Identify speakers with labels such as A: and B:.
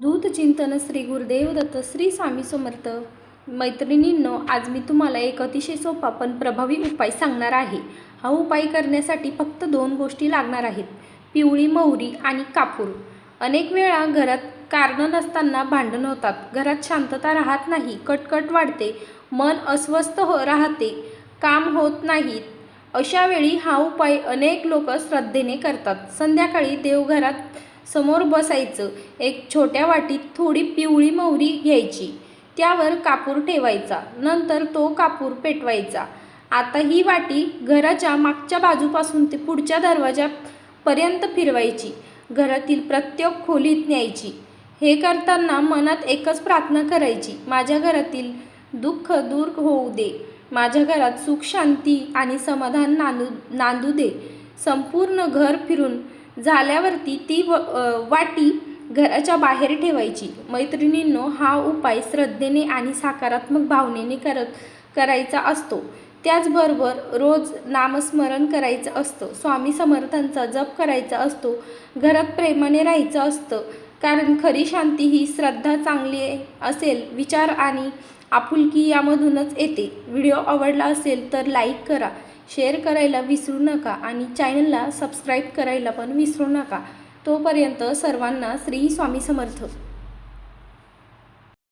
A: दूत चिंतन श्री गुरुदेव दत्त श्री स्वामी समर्थ. मैत्रिणींनो, आज मी तुम्हाला एक अतिशय सोपा पण प्रभावी उपाय सांगणार आहे. हा उपाय करण्यासाठी फक्त 2 गोष्टी लागणार आहेत, पिवळी मोहरी आणि कापूर. अनेक वेळा घरात कारण नसताना भांडण होतात, घरात शांतता राहत नाही, कटकट वाढते, मन अस्वस्थ राहते, काम होत नाहीत. अशा वेळी हा उपाय अनेक लोक श्रद्धेने करतात. संध्याकाळी देवघरात समोर बसायचं, एक छोट्या वाटीत थोडी पिवळी मोहरी घ्यायची, त्यावर कापूर ठेवायचा, नंतर तो कापूर पेटवायचा. आता ही वाटी घराच्या मागच्या बाजूपासून ते पुढच्या दरवाजापर्यंत फिरवायची, घरातील प्रत्येक खोलीत न्यायची. हे करताना मनात एकच प्रार्थना करायची, माझ्या घरातील दुःख दूर होऊ दे, माझ्या घरात सुख शांती आणि समाधान नांदू दे. संपूर्ण घर फिरून झाल्यावरती ती वाटी घराच्या बाहेर ठेवायची. मैत्रिणींनो, हा उपाय श्रद्धेने आणि सकारात्मक भावनेने करायचा असतो. त्याचबरोबर रोज नामस्मरण करायचं असतं, स्वामी समर्थांचा जप करायचा असतो, घरात प्रेमाने राहायचं असतं. कारण खरी शांती ही श्रद्धा, चांगली असेल विचार आणि आपुलकी यामधूनच येते. व्हिडिओ आवडला असेल तर लाईक करा, शेअर करायला विसरू नका आणि चॅनलला सबस्क्राईब करायला पण विसरू नका. तोपर्यंत सर्वांना श्री स्वामी समर्थ.